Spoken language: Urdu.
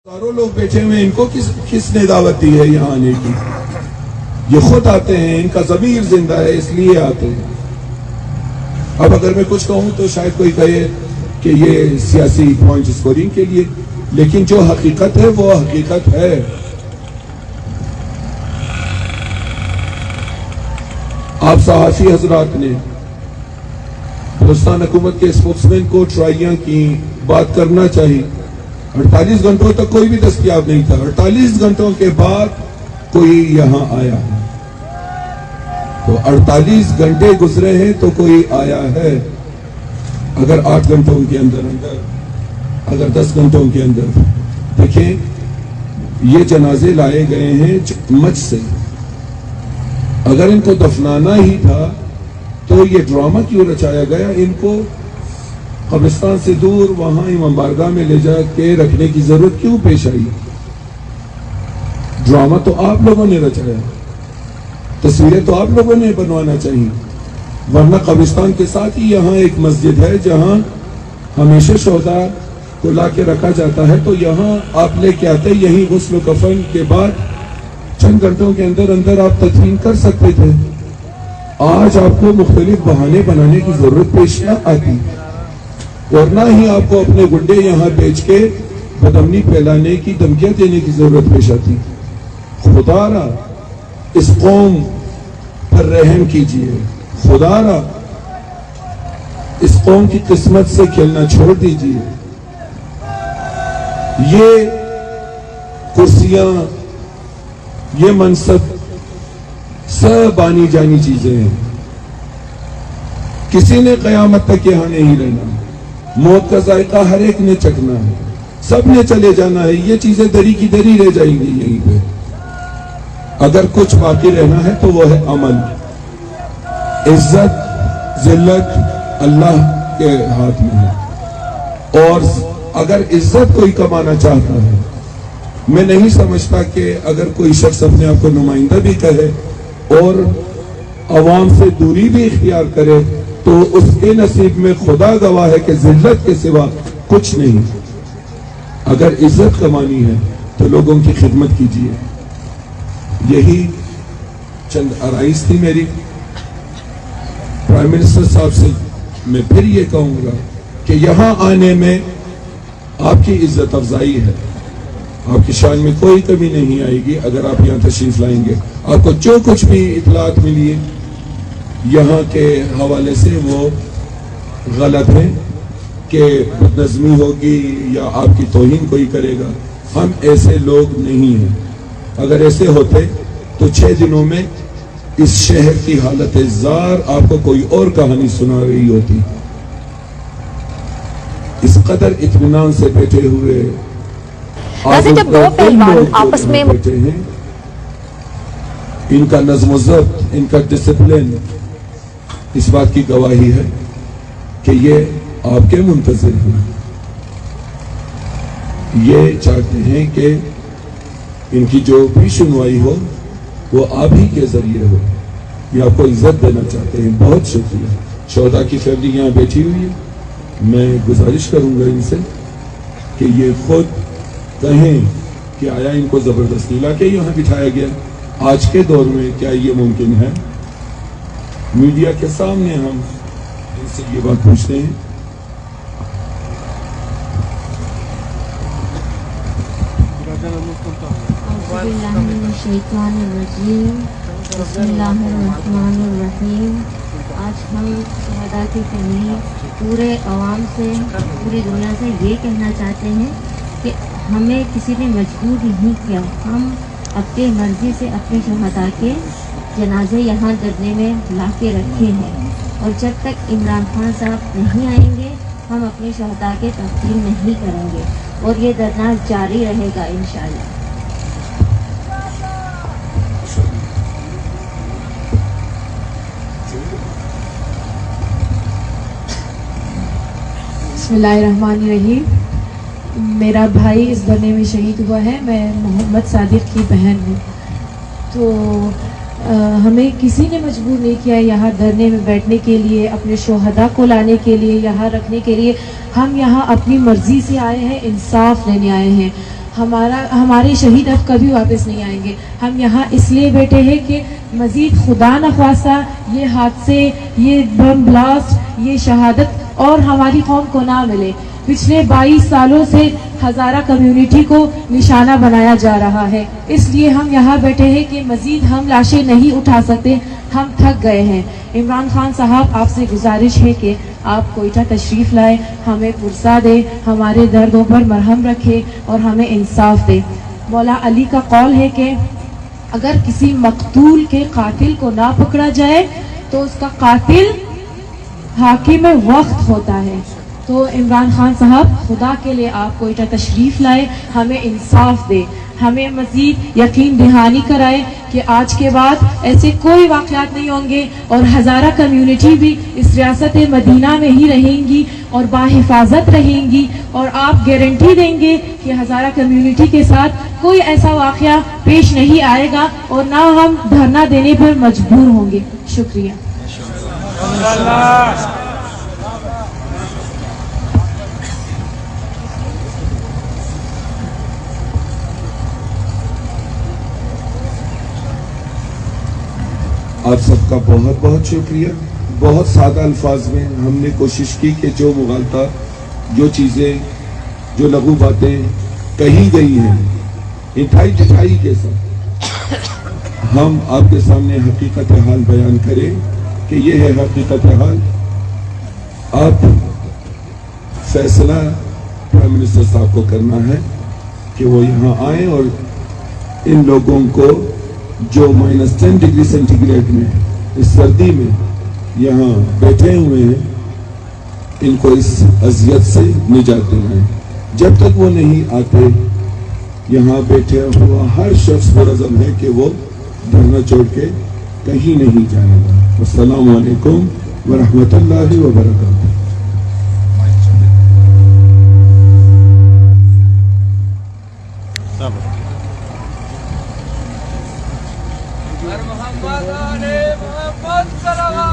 ہزاروں لوگ بیٹھے ہوئے ہیں، ان کو کس نے دعوت دی ہے یہاں آنے کی؟ یہ خود آتے ہیں، ان کا ضمیر زندہ ہے اس لیے آتے ہیں۔ اب اگر میں کچھ کہوں تو شاید کوئی کہے کہ یہ سیاسی پوائنٹ اسکورنگ کے لیے، لیکن جو حقیقت ہے وہ حقیقت ہے۔ آپ صحافی حضرات نے ہندوستان حکومت کے اسپوکسمین کو ٹرائیاں کی، بات کرنا چاہیے۔ 48 گھنٹوں تک کوئی بھی دستیاب نہیں تھا، 48 گھنٹوں کے بعد کوئی یہاں آیا ہے، تو 48 گھنٹے گزرے ہیں تو کوئی آیا ہے۔ اگر 8 گھنٹوں کے اندر اگر 10 گھنٹوں کے اندر دیکھیں، یہ جنازے لائے گئے ہیں مچ سے، اگر ان کو دفنانا ہی تھا تو یہ ڈرامہ کیوں رچایا گیا؟ ان کو قبرستان سے دور وہاں امام بارگاہ میں لے جا کے رکھنے کی ضرورت کیوں پیش آئی؟ ڈرامہ تو آپ لوگوں نے رچایا، تصویریں تو آپ لوگوں نے بنوانا چاہیے، ورنہ قبرستان کے ساتھ ہی یہاں ایک مسجد ہے جہاں ہمیشہ شہداء کو لا کے رکھا جاتا ہے، تو یہاں آپ لے کے آتے، یہیں غسل و کفن کے بعد چند گھنٹوں کے اندر اندر آپ تدفین کر سکتے تھے۔ آج آپ کو مختلف بہانے بنانے کی ضرورت پیش نہ آتی، اور نہ ہی آپ کو اپنے گنڈے یہاں بیچ کے بدامنی پھیلانے کی دھمکیاں دینے کی ضرورت پیش آتی۔ خدا را اس قوم پر رحم کیجیے، خدا را اس قوم کی قسمت سے کھیلنا چھوڑ دیجیے۔ یہ کرسیاں، یہ منصب سب آنی جانی چیزیں ہیں، کسی نے قیامت تک یہاں نہیں رہنا، موت کا ذائقہ ہر ایک نے چکھنا ہے، سب نے چلے جانا ہے، یہ چیزیں دری کی دری رہ جائیں گی یہیں پہ۔ اگر کچھ باقی رہنا ہے تو وہ ہے عمل، عزت ذلت اللہ کے ہاتھ میں ہے، اور اگر عزت کوئی کمانا چاہتا ہے، میں نہیں سمجھتا کہ اگر کوئی شخص اپنے آپ کو نمائندہ بھی کہے اور عوام سے دوری بھی اختیار کرے تو اس کے نصیب میں خدا گواہ ہے کہ ذلت کے سوا کچھ نہیں۔ اگر عزت کمانی ہے تو لوگوں کی خدمت کیجیے۔ یہی چند آرائش تھی میری۔ پرائم منسٹر صاحب سے میں پھر یہ کہوں گا کہ یہاں آنے میں آپ کی عزت افزائی ہے، آپ کی شان میں کوئی کمی نہیں آئے گی اگر آپ یہاں تشریف لائیں گے۔ آپ کو جو کچھ بھی اطلاعات ملی ہے یہاں کے حوالے سے وہ غلط ہے کہ بدنظمی ہوگی یا آپ کی توہین کوئی کرے گا، ہم ایسے لوگ نہیں ہیں۔ اگر ایسے ہوتے تو 6 دنوں میں اس شہر کی حالت زار آپ کو کوئی اور کہانی سنا رہی ہوتی۔ اس قدر اطمینان سے بیٹھے ہوئے ویسے جب دو پہلوان آپس میں بیٹھے ہیں، ان کا نظم و ضبط، ان کا ڈسپلن اس بات کی گواہی ہے کہ یہ آپ کے منتظر ہیں، یہ چاہتے ہیں کہ ان کی جو بھی سنوائی ہو وہ آپ ہی کے ذریعے ہو، یہ آپ کو عزت دینا چاہتے ہیں۔ بہت شکریہ۔ شہداء کی فیملی یہاں بیٹھی ہوئی ہے، میں گزارش کروں گا ان سے کہ یہ خود کہیں کہ آیا ان کو زبردستی لا کے یہاں بٹھایا گیا؟ آج کے دور میں کیا یہ ممکن ہے؟ میڈیا کے سامنے ہم ان سے یہ بات پوچھتے ہیں۔ بسم اللہ الرحمن الرحیم۔ آج ہم شہداء کی فیملی پورے عوام سے، پوری دنیا سے یہ کہنا چاہتے ہیں کہ ہمیں کسی نے مجبور نہیں کیا، ہم اپنی مرضی سے اپنے شہداء کے جنازے یہاں درنے میں لا کے رکھے ہیں، اور جب تک عمران خان صاحب نہیں آئیں گے ہم اپنے شہداء کے تقدیم نہیں کریں گے، اور یہ دھرنا جاری رہے گا انشاءاللہ۔ بسم اللہ الرحمن الرحیم۔ میرا بھائی اس دھرنے میں شہید ہوا ہے، میں محمد صادق کی بہن ہوں۔ تو ہمیں کسی نے مجبور نہیں کیا یہاں دھرنے میں بیٹھنے کے لیے، اپنے شہداء کو لانے کے لیے، یہاں رکھنے کے لیے۔ ہم یہاں اپنی مرضی سے آئے ہیں، انصاف لینے آئے ہیں۔ ہمارے شہید اب کبھی واپس نہیں آئیں گے. ہم یہاں اس لیے بیٹھے ہیں کہ مزید خدا نخواستہ یہ حادثے، یہ بم بلاسٹ، یہ شہادت اور ہماری قوم کو نہ ملے. پچھلے 22 سالوں سے ہزارہ کمیونٹی کو نشانہ بنایا جا رہا ہے. اس لیے ہم یہاں بیٹھے ہیں کہ مزید ہم لاشیں نہیں اٹھا سکتے، ہم تھک گئے ہیں. عمران خان صاحب، آپ سے گزارش ہے کہ آپ کوئٹہ تشریف لائے، ہمیں پرسہ دے، ہمارے دردوں پر مرہم رکھے اور ہمیں انصاف دے. مولا علی کا قول ہے کہ اگر کسی مقتول کے قاتل کو نہ پکڑا جائے تو اس کا قاتل حاکم وقت ہوتا ہے. تو عمران خان صاحب، خدا کے لیے آپ کوئٹہ تشریف لائے، ہمیں انصاف دے، ہمیں مزید یقین دہانی کرائے کہ آج کے بعد ایسے کوئی واقعات نہیں ہوں گے اور ہزارہ کمیونٹی بھی اس ریاست مدینہ میں ہی رہیں گی اور باحفاظت رہیں گی. اور آپ گارنٹی دیں گے کہ ہزارہ کمیونٹی کے ساتھ کوئی ایسا واقعہ پیش نہیں آئے گا اور نہ ہم دھرنا دینے پر مجبور ہوں گے. شکریہ. آپ سب کا بہت بہت شکریہ. بہت سادہ الفاظ میں ہم نے کوشش کی کہ جو مغالطہ، جو چیزیں، جو لغو باتیں کہی گئی ہیں اٹھائی ٹٹھائی کے ساتھ ہم آپ کے سامنے حقیقت حال بیان کریں کہ یہ ہے حقیقت حال. آپ فیصلہ پرائم منسٹر صاحب کو کرنا ہے کہ وہ یہاں آئیں اور ان لوگوں کو جو -10 ڈگری سینٹی گریڈ میں اس سردی میں یہاں بیٹھے ہوئے ہیں، ان کو اس اذیت سے نجات دلائیں. جب تک وہ نہیں آتے، یہاں بیٹھے ہوا ہر شخص پر عزم ہے کہ وہ دھرنا چھوڑ کے کہیں نہیں جائے گا. السلام علیکم ورحمۃ اللہ وبرکاتہ. محمد صلوات